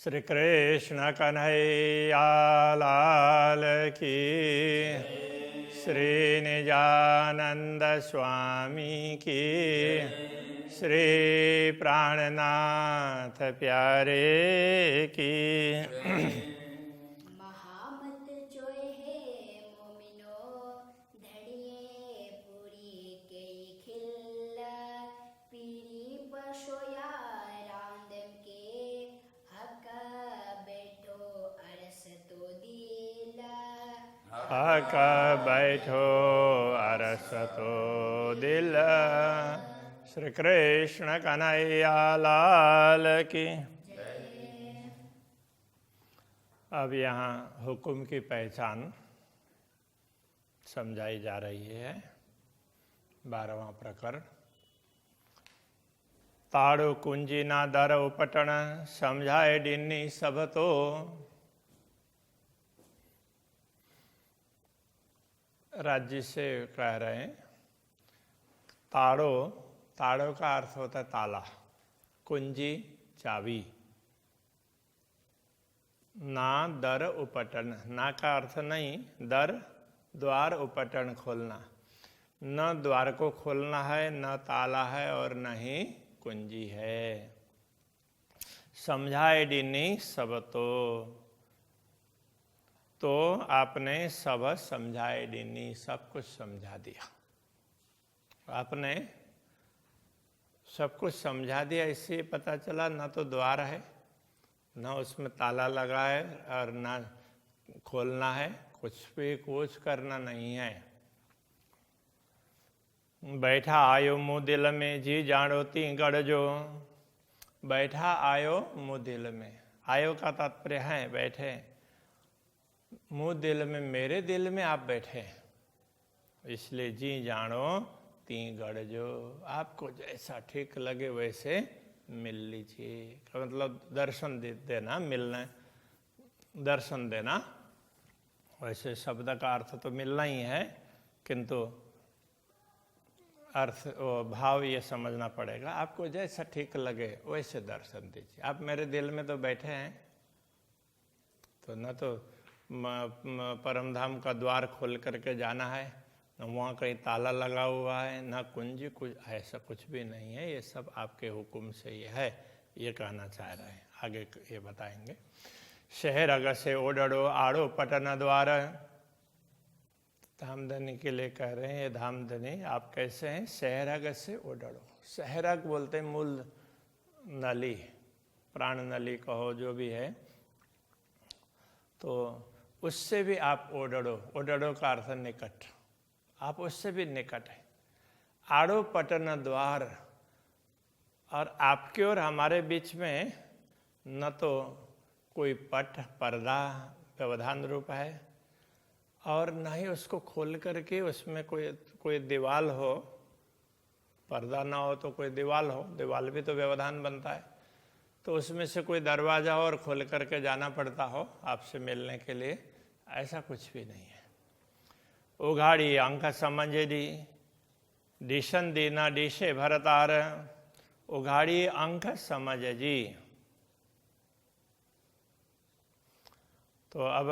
श्री कृष्ण कन्हैया लाल की, श्री निजानंद स्वामी की, श्री प्राणनाथ प्यारे की। महामत जोय है मोमिनो धड़िए पूरी के खिल्ला पीरी बशोया रांदम के हक बैठो अरस तो दिला हक बैठो अरस तो दिल। श्री कृष्ण कन्हैया लाल की। अब यहाँ हुक्म की पहचान समझाई जा रही है। 12वां प्रकरण। ताड़ो कुंजी ना दर उपटन समझाए डिन्नी सब तो। राज्य से कह रहे हैं ताड़ो, ताड़ो का अर्थ होता है ताला, कुंजी चाबी, ना दर उपटन, ना का अर्थ नहीं, दर द्वार, उपटन खोलना, न द्वार को खोलना है, न ताला है और न ही कुंजी है। समझाए डिनी सब तो आपने सब समझाए डिनी, सब कुछ समझा दिया। आपने सब कुछ समझा दिया, इससे पता चला न तो द्वार है, न उसमें ताला लगा है और न खोलना है, कुछ करना नहीं है। बैठा आयो मुँह दिल में जी जानो ती गढ़ जो। बैठा आयो मुँह दिल में, आयो का तात्पर्य है बैठे, मुँह दिल में, मेरे दिल में आप बैठे, इसलिए जी जानो ती गढ़ जो। आपको जैसा ठीक लगे वैसे मिल लीजिए, मतलब दर्शन देना, मिलना, दर्शन देना। वैसे शब्द का अर्थ तो मिलना ही है, किंतु अर्थ भाव ये समझना पड़ेगा। आपको जैसा ठीक लगे वैसे दर्शन दीजिए। आप मेरे दिल में तो बैठे हैं, तो न तो परम धाम का द्वार खोल करके जाना है, न वहाँ कहीं ताला लगा हुआ है, न कुंजी, कुछ ऐसा कुछ भी नहीं है। ये सब आपके हुक्म से ये है, ये कहना चाह रहे हैं। आगे ये बताएंगे। शहर अग से ओडड़ो आड़ो पटन द्वार। धामधनी के लिए कह रहे हैं, ये धामधनी आप कैसे हैं? शहर अग से ओडड़ो, शहरक बोलते हैं मूल नली, प्राण नली कहो जो भी है, तो उससे भी आप ओडड़ो, ओडड़ो का अर्थ निकट, आप उससे भी निकट है। आड़ो पटन द्वार, और आपके और हमारे बीच में न तो कोई पट पर्दा व्यवधान रूप है, और न ही उसको खोल करके उसमें कोई दीवाल हो। पर्दा ना हो तो कोई दीवाल हो, दीवाल भी तो व्यवधान बनता है, तो उसमें से कोई दरवाजा और खोल करके जाना पड़ता हो आपसे मिलने के लिए, ऐसा कुछ भी नहीं है। उघाड़ी अंक समझे दी डिशन दीना डिशे भरतार। उघाड़ी अंक समझ जी। तो अब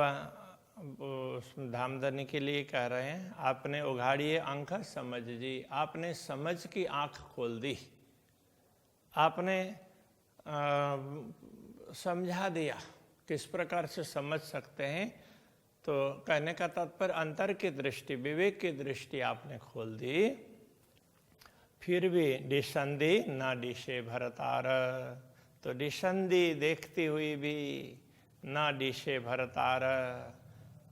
धामधनी के लिए कह रहे हैं, आपने उघाड़ी अंक समझ जी, आपने समझ की आंख खोल दी, आपने समझा दिया किस प्रकार से समझ सकते हैं। तो कहने का तात्पर्य अंतर की दृष्टि, विवेक की दृष्टि आपने खोल दी। फिर भी डिसंदी ना डिशे भरतार, तो डिसंदी देखती हुई भी ना डिशे भरतार,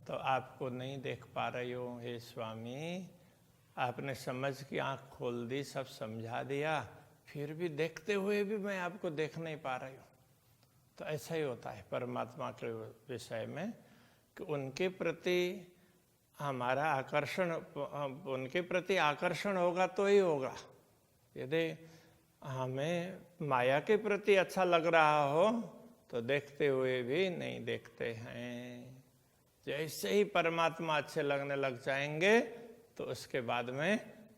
तो आपको नहीं देख पा रही हो हे स्वामी। आपने समझ की आंख खोल दी, सब समझा दिया, फिर भी देखते हुए भी मैं आपको देख नहीं पा रही हूँ। तो ऐसा ही होता है परमात्मा के विषय में, कि उनके प्रति हमारा आकर्षण, उनके प्रति आकर्षण होगा तो ही होगा। यदि हमें माया के प्रति अच्छा लग रहा हो तो देखते हुए भी नहीं देखते हैं। जैसे ही परमात्मा अच्छे लगने लग जाएंगे तो उसके बाद में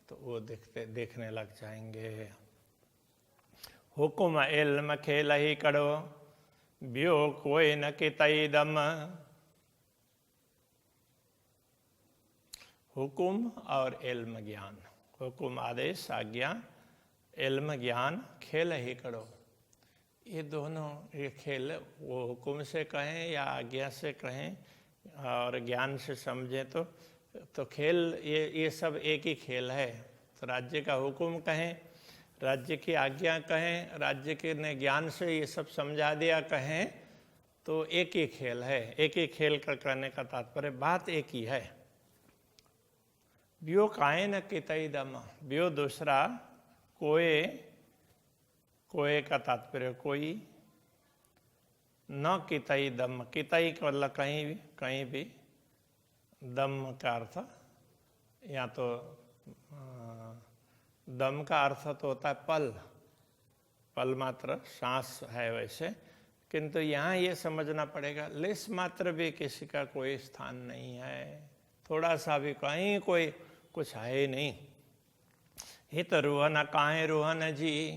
तो वो देखने लग जाएंगे। हुकुम इल्म खेल ही करो, व्यो कोई न कितैदम। हुकुम और इल्म ज्ञान, हुकुम आदेश आज्ञा, इल्म ज्ञान खेल ही करो। ये दोनों ये खेल, वो हुकुम से कहें या आज्ञा से कहें और ज्ञान से समझें तो खेल ये सब एक ही खेल है। तो राज्य का हुकुम कहें, राज्य की आज्ञा कहें, राज्य के ने ज्ञान से ये सब समझा दिया कहें, तो एक ही खेल है। एक ही खेल का कहने का तात्पर्य बात एक ही है। व्यो काए न कितैदम, व्यो दूसरा, कोए, कोए का तात्पर्य कोई, न कितैदम, कितई का मतलब कहीं भी, दम का अर्थ या तो दम का अर्थ तो होता है पल, पल मात्र सांस है वैसे, किंतु यहाँ ये समझना पड़ेगा लेस मात्र भी किसी का कोई स्थान नहीं है, थोड़ा सा भी कहीं कोई कुछ है ही नहीं। हित रोहन काहे रोहन जी,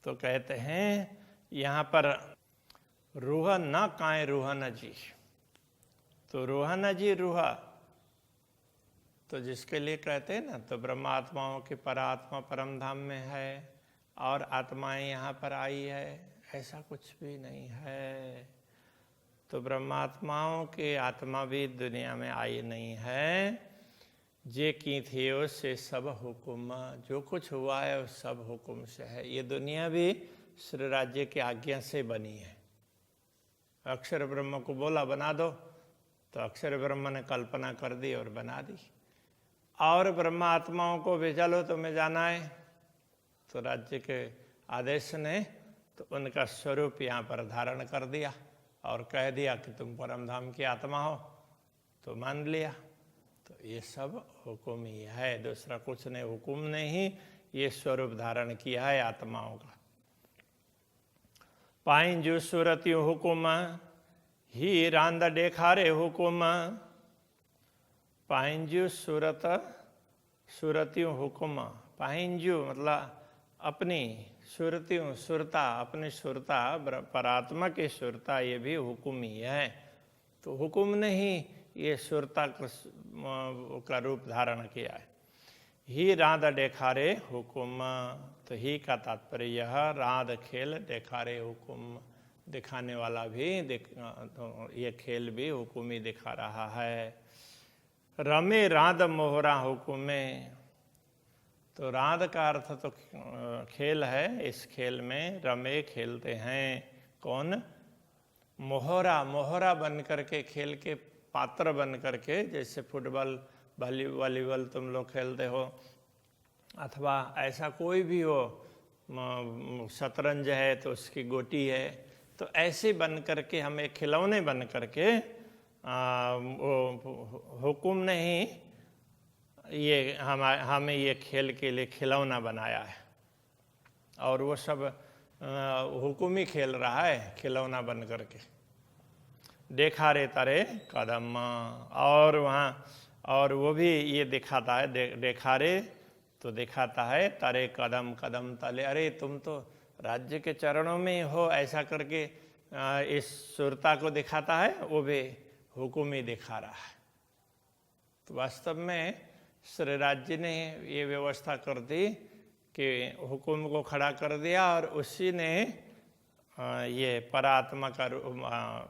तो कहते हैं यहाँ पर रूह न काए रूहन जी, तो रूहन जी रूह तो जिसके लिए कहते हैं ना, तो ब्रह्मात्माओं की परात्मा परम धाम में है और आत्माएं यहाँ पर आई है, ऐसा कुछ भी नहीं है। तो ब्रह्मात्माओं की आत्मा भी दुनिया में आई नहीं है। जे की थी उससे सब हुकुम, जो कुछ हुआ है वो सब हुकुम से है। ये दुनिया भी श्री राज्य की आज्ञा से बनी है। अक्षर ब्रह्म को बोला बना दो, तो अक्षर ब्रह्म ने कल्पना कर दी और बना दी। और ब्रह्मा आत्माओं को भी चलो तुम्हें जाना है, तो राज्य के आदेश ने तो उनका स्वरूप यहाँ पर धारण कर दिया और कह दिया कि तुम परम धाम की आत्मा हो, तो मान लिया। तो ये सब हुकुम ही है, दूसरा कुछ नहीं। हुकुम ने ही ये स्वरूप धारण किया है आत्माओं का। पाइंजू सूरतियों हुकुम, ही रांद डेखारे हुकुम। पाइंजू सूरत, सूरतियों हुकुम, पाइंजू मतलब अपनी सुरतियों, सुरता, अपनी सुरता, परात्मा की सुरता, ये भी हुकुम ही है। तो हुकुम ने ही ये सुरता का रूप धारण किया है। ही रांद डेखारे हुकुम, तो ही का तात्पर्य यह, रांद खेल, डेखारे हुकुम, दिखाने वाला भी तो ये खेल भी हुकुम ही दिखा रहा है। रमे रांद मोहरा हुकुमे, तो रांद का अर्थ तो खेल है। इस खेल में रमे खेलते हैं कौन? मोहरा, मोहरा बन करके, खेल के पात्र बन करके, जैसे फुटबॉल वॉलीबॉल तुम लोग खेलते हो, अथवा ऐसा कोई भी हो, शतरंज है तो उसकी गोटी है, तो ऐसे बन करके हमें खिलौने बन करके वो हुकुम ने ही ये हमें ये खेल के लिए खिलौना बनाया है। और वो सब हुकुम ही खेल रहा है खिलौना बन करके। देखा रे तारे कदम, और वहाँ और वो भी ये दिखाता है, देखा रे तो दिखाता है तारे कदम, कदम तले, अरे तुम तो राज्य के चरणों में हो, ऐसा करके इस सुरता को दिखाता है। वो भी हुकुम ही दिखा रहा है। तो वास्तव में श्री राज्य ने ये व्यवस्था कर दी कि हुकुम को खड़ा कर दिया और उसी ने ये परात्मा का रूप,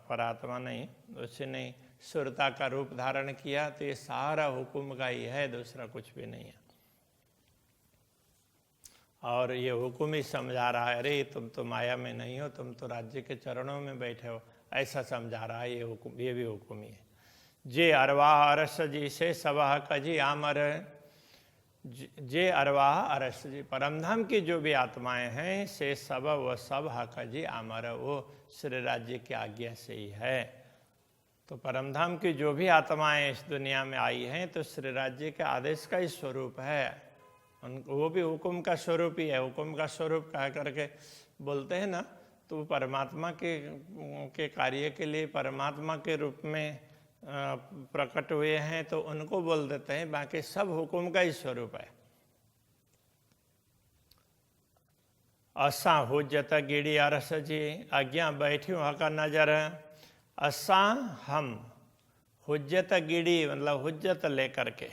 परात्मा नहीं, उसी ने सुरता का रूप धारण किया। तो ये सारा हुकुम का ही है, दूसरा कुछ भी नहीं है। और ये हुकुम ही समझा रहा है, अरे तुम तो माया में नहीं हो, तुम तो राज्य के चरणों में बैठे हो, ऐसा समझा रहा है। ये हुकुम, ये भी हुकुम ही है। जे अरवाह अरस जी से सबह कजी आमर, जे अरवाह अरस जी, परमधाम की जो भी आत्माएं हैं, से सब व सब हकजी आमर, वो श्री राज्य की आज्ञा से ही है। तो परमधाम की जो भी आत्माएं इस दुनिया में आई हैं, तो श्री राज्य के आदेश का ही स्वरूप है। वो भी हुकुम का स्वरूप ही है। हुकुम का स्वरूप कह करके बोलते हैं ना, तो परमात्मा के कार्य के लिए परमात्मा के रूप में प्रकट हुए हैं, तो उनको बोल देते हैं। बाकी सब हुकुम का ही स्वरूप है। असां हुज्जत गिड़ी अरस जी, अॻियां बैठियूं हक़ नज़र। असां हम, हुज्जत गिड़ी मतलब हुज्जत लेकर के,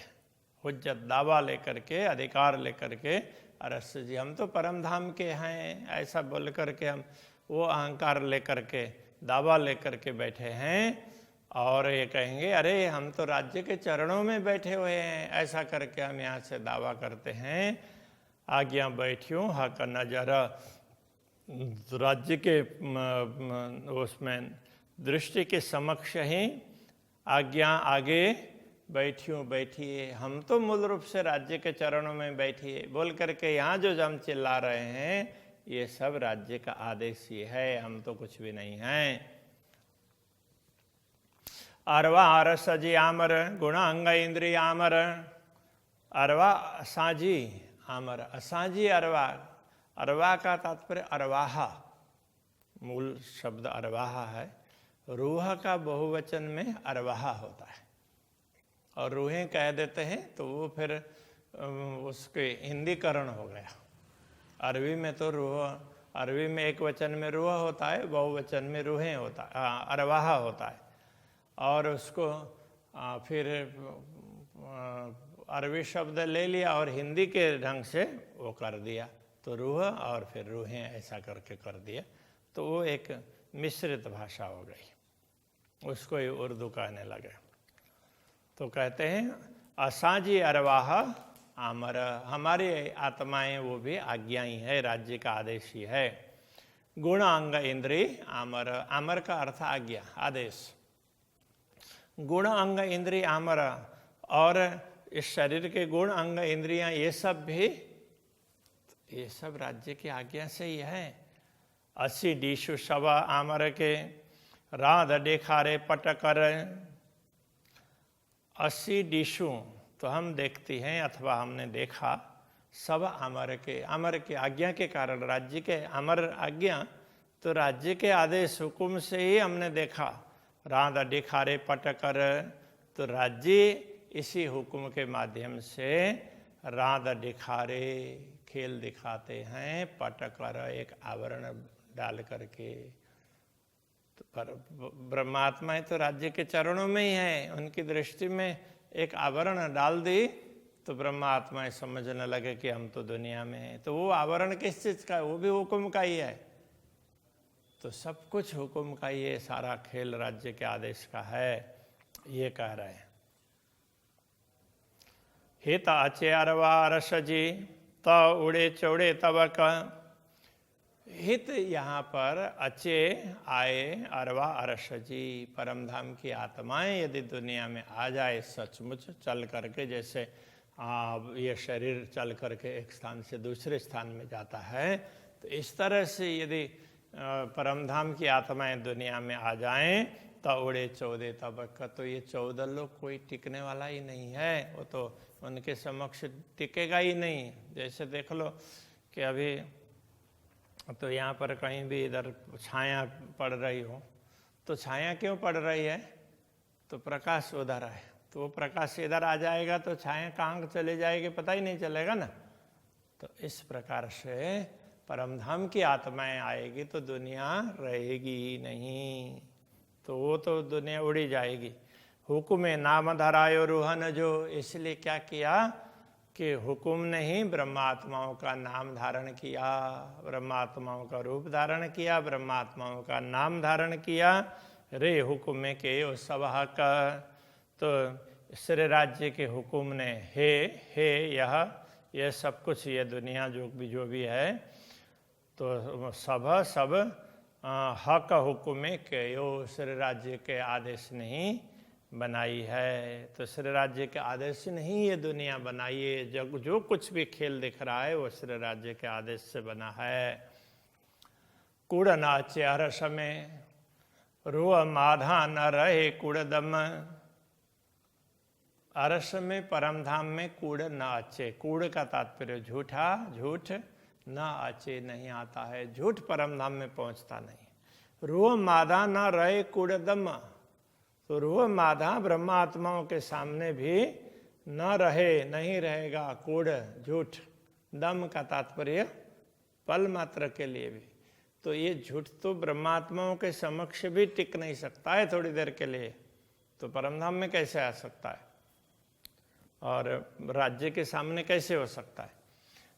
हुज्जत दावा लेकर के, अधिकार लेकर के, अरस जी हम तो परम धाम के हैं, ऐसा बोल करके हम वो अहंकार लेकर के, दावा लेकर के बैठे हैं। और ये कहेंगे अरे हम तो राज्य के चरणों में बैठे हुए हैं, ऐसा करके हम यहाँ से दावा करते हैं। आज्ञा बैठियों हक नजर, राज्य के उसमें दृष्टि के समक्ष ही आज्ञा आगे बैठियों बैठिए, हम तो मूल रूप से राज्य के चरणों में बैठिए बोल करके यहाँ जो हम चिल्ला रहे हैं ये सब राज्य का आदेश ही है, हम तो कुछ भी नहीं हैं। अरवा अरस जी आमर, गुण अंग इंद्रिय आमर। अरवा असाजी आमर, असाजी अरवा, अरवा का तात्पर्य अरवाहा, मूल शब्द अरवाहा है। रूह का बहुवचन में अरवाहा होता है और रूहें कह देते हैं तो वो फिर उसके हिंदीकरण हो गया। अरबी में तो रूह, अरबी में एक वचन में रूह होता है, बहुवचन में रूहें होता है, अरवाहा होता है। और उसको फिर अरबी शब्द ले लिया और हिंदी के ढंग से वो कर दिया, तो रूह और फिर रूहें ऐसा करके कर दिया, तो वो एक मिश्रित भाषा हो गई, उसको ही उर्दू कहने लगे। तो कहते हैं असाजी अरवाह आमर, हमारी आत्माएं वो भी आज्ञा ही है, राज्य का आदेश ही है। गुण अंग इंद्रिय आमर, आमर का अर्थ आज्ञा, आदेश। गुण अंग इंद्रिय आमर, और इस शरीर के गुण अंग इंद्रियां ये सब भी, ये सब राज्य की आज्ञा से ही है। अस्सी डीशु शवा आमर के, राध देखारे पटकर। 80 डिशु तो हम देखती हैं अथवा हमने देखा, सब अमर के, अमर के आज्ञा के कारण, राज्य के अमर आज्ञा तो राज्य के आदेश हुकुम से ही हमने देखा। राध दिखारे पटकर, तो राज्य इसी हुक्म के माध्यम से राध दिखारे खेल दिखाते हैं, पटकर एक आवरण डाल करके। तो पर ब्रह्मात्माएं तो राज्य के चरणों में ही हैं, उनकी दृष्टि में एक आवरण डाल दी तो ब्रह्मात्माएं समझने लगे कि हम तो दुनिया में हैं। तो वो आवरण किस चीज़ का है? वो भी हुक्म का ही है। तो सब कुछ हुक्म का ही है, सारा खेल राज्य के आदेश का है, ये कह रहे हैं। हित अचे अरवा अरस जी, त उड़े चौड़े तबक। हित यहाँ पर अचे आए, अरवा अरस जी, परम धाम की आत्माएं यदि दुनिया में आ जाए सचमुच चल करके, जैसे ये शरीर चल करके एक स्थान से दूसरे स्थान में जाता है, तो इस तरह से यदि परम धाम की आत्माएं दुनिया में आ जाएं तो उड़े 14 तबक, तो ये 14 लोग कोई टिकने वाला ही नहीं है, वो तो उनके समक्ष टिकेगा ही नहीं। जैसे देख लो कि अभी तो यहाँ पर कहीं भी इधर छाया पड़ रही हो, तो छाया क्यों पड़ रही है? तो प्रकाश उधर है, तो वो प्रकाश इधर आ जाएगा तो छाया कहाँ चले जाएगी पता ही नहीं चलेगा ना। तो इस प्रकार से परम धाम की आत्माएं आएगी तो दुनिया रहेगी ही नहीं, तो वो तो दुनिया उड़ी जाएगी। हुक्म नाम धरायो रूहन जो, इसलिए क्या किया कि हुक्म ने ही ब्रह्मात्माओं का नाम धारण किया, ब्रह्मात्माओं का रूप धारण किया, ब्रह्मात्माओं का नाम धारण किया। रे हुक्म के ओ सब हक, तो श्री राज्य के हुक्म ने हे यह सब कुछ, ये दुनिया जो भी है, तो सब हक हुक्म के यो श्री राज्य के आदेश नहीं बनाई है। तो श्री राज्य के आदेश नहीं ये दुनिया बनाई है, जो कुछ भी खेल दिख रहा है वो श्री राज्य के आदेश से बना है। कूड़ नाचे हर्ष में, रुआ माधा न रहे कूड़दम। अरस में परम धाम में कूड़ न आचे, कूड़ का तात्पर्य झूठा, झूठ न आचे नहीं आता है, झूठ परम धाम में पहुंचता नहीं। रुआ माधा न रहे कूड़दम, तो रुआ माधा ब्रह्मात्माओं के सामने भी न रहे, नहीं रहेगा, कूड़ झूठ, दम का तात्पर्य पल मात्र के लिए भी। तो ये झूठ तो ब्रह्मात्माओं के समक्ष भी टिक नहीं सकता है थोड़ी देर के लिए, तो परमधाम में कैसे आ सकता है और राज्य के सामने कैसे हो सकता है।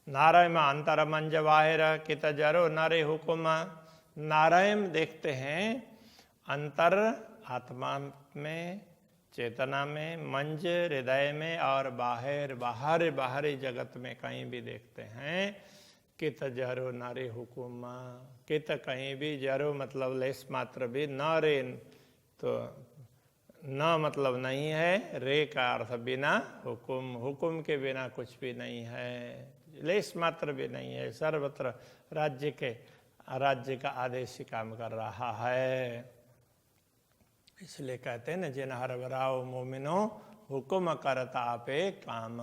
नारायण अंतर मंज बाहिर कित जरो नारे हुकुम। नारायण देखते हैं अंतर आत्मा में, चेतना में, मंज हृदय में, और बाहर बाहरी जगत में कहीं भी देखते हैं। कित जरो नारे हुकुम, कित कहीं भी, जरो मतलब लेस मात्र भी, न रे तो न मतलब नहीं है, रे का अर्थ बिना, हुकुम हुकुम के बिना कुछ भी नहीं है, लेस मात्र भी नहीं है, सर्वत्र राज्य का आदेश ही काम कर रहा है। इसलिए कहते हैं न जिन हर बराओ मोमिनो हुकुम करता आपे काम।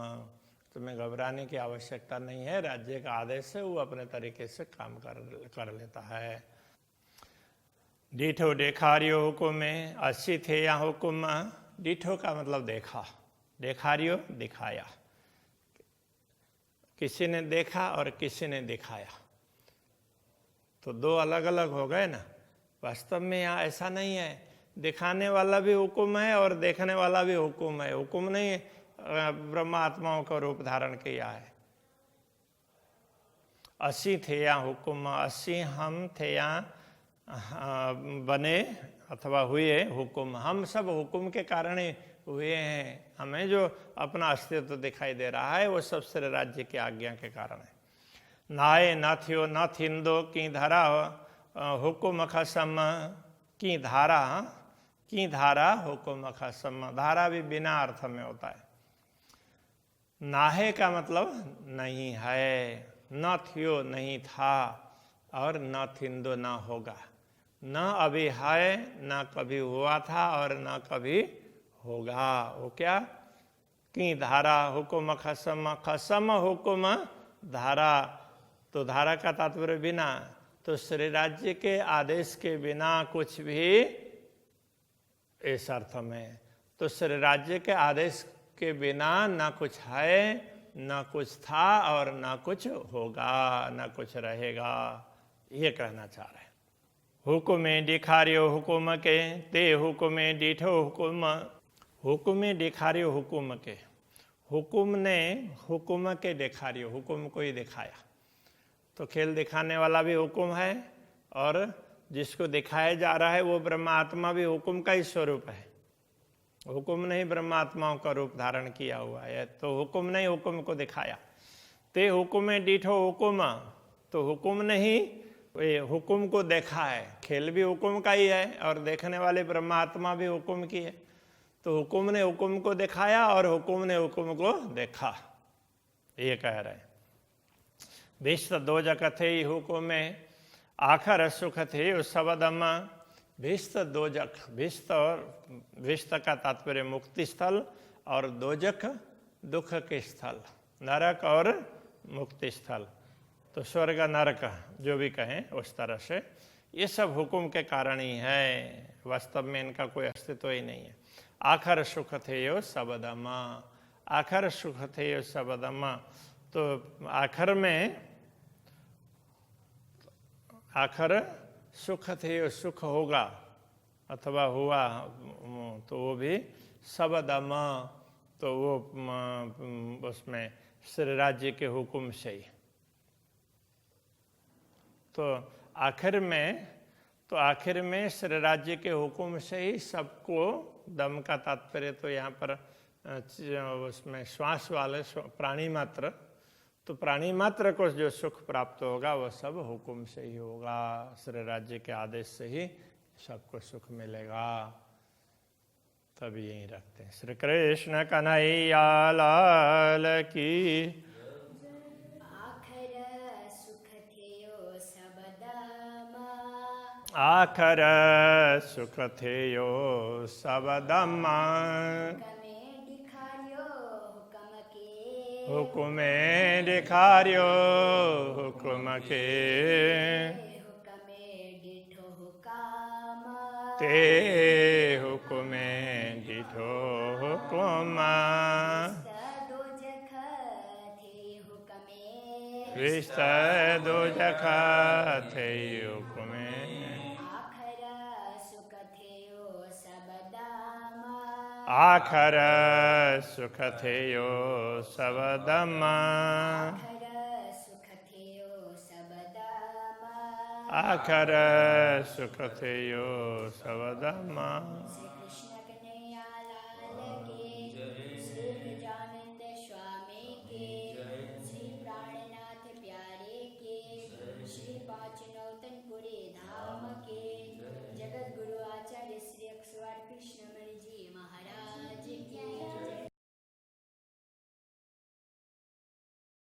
तुम्हें घबराने की आवश्यकता नहीं है, राज्य का आदेश है, वो अपने तरीके से काम कर लेता है। डीठो देखारियो हुकुम में, अस्सी थे या हुकुम। डीठो का मतलब देखा, देखारियो दिखाया, किसी ने देखा और किसी ने दिखाया, तो दो अलग अलग हो गए ना। वास्तव में यहाँ ऐसा नहीं है, दिखाने वाला भी हुकुम है और देखने वाला भी हुकुम है। हुकुम नहीं ब्रह्मात्माओं का रूप धारण किया है। अस्सी थे या हुकुम, अस्सी हम थे या बने अथवा हुए हुकुम, हम सब हुकुम के कारण ही हुए हैं। हमें जो अपना अस्तित्व दिखाई दे रहा है वो सब श्री राज्य की आज्ञा के कारण है। नाए न थियो न थिंदो की धारा हुकुम खसम, की धारा हुकुम खसम। धारा भी बिना अर्थ में होता है। नाहे का मतलब नहीं है, न थियो नहीं था, और न थिंदो न होगा। न अभी है, न कभी हुआ था, और न कभी होगा। वो क्या? की धारा हुकुम खसम, खसम हुकुम धारा, तो धारा का तात्पर्य बिना, तो श्री राज्य के आदेश के बिना कुछ भी, इस अर्थ में तो श्री राज्य के आदेश के बिना न कुछ है, न कुछ था, और न कुछ होगा, न कुछ रहेगा, ये कहना चाह रहे हैं। हुकुमे दिखारियो हुकुम के, ते हुकुमे डीठो हुकुम। हुकुमे दिखारियो हुकुम के, हुकुम ने हुकुम के दिखारियो, हुकुम को ही दिखाया। तो खेल दिखाने वाला भी हुकुम है, और जिसको दिखाया जा रहा है वो ब्रह्मात्मा भी हुकुम का ही स्वरूप है। हुकुम ने ही ब्रह्मात्माओं का रूप धारण किया हुआ है, तो हुकुम ने हुकुम को दिखाया। ते हुकुमे डीठो हुकुम, तो हुकुम ने ही हुकुम को देखा है। खेल भी हुकुम का ही है, और देखने वाले ब्रह्मात्मा भी हुकुम की है। तो हुकुम ने हुकुम को दिखाया और हुकुम ने हुकुम को देखा, ये कह रहे हैं। भीष्ट दो जगत थे हुकुमे, आखर सुख थे उस सबदम। भीष्ट दोजक, भीष्ट और भीष्ट का तात्पर्य मुक्ति स्थल, और दोजक दुख के स्थल, नरक और मुक्ति स्थल, तो स्वर्ग नरक जो भी कहें उस तरह से। ये सब हुकुम के कारण ही है, वास्तव में इनका कोई अस्तित्व ही नहीं है। आखर सुख थे यो सबदम, आखर सुख थे यो सबदम, तो आखर सुख थे यो सुख होगा अथवा हुआ, तो वो भी सबदम, तो वो उसमें श्री राज्य के हुकुम से ही। तो आखिर में श्री राज्य के हुकुम से ही सबको, दम का तात्पर्य तो यहाँ पर उसमें श्वास वाले प्राणी मात्र, तो प्राणी मात्र को जो सुख प्राप्त होगा वह सब हुकुम से ही होगा। श्री राज्य के आदेश से ही सबको सुख मिलेगा। तभी यहीं रखते हैं। श्री कृष्ण कन्हैया लाल की। आखर सुख थे यो सबदम, हुकुमे दिखारियो हुकुम के, ते हुकुमे डिठो हुकुम। विस्तार दो जखा थे युग में आखर सुख थियो सबदामा आखर सुख थियो सबदमा आखर सुख थियो सबदामा आखर सुख थियो सबदमा श्री कृष्ण कन्हैया लाल के श्री गजानंद स्वामी के श्री प्राणनाथ प्यारे के श्री पांच नौतनपुरी धाम के जगत गुरु आचार्य श्री अक्षर कृष्ण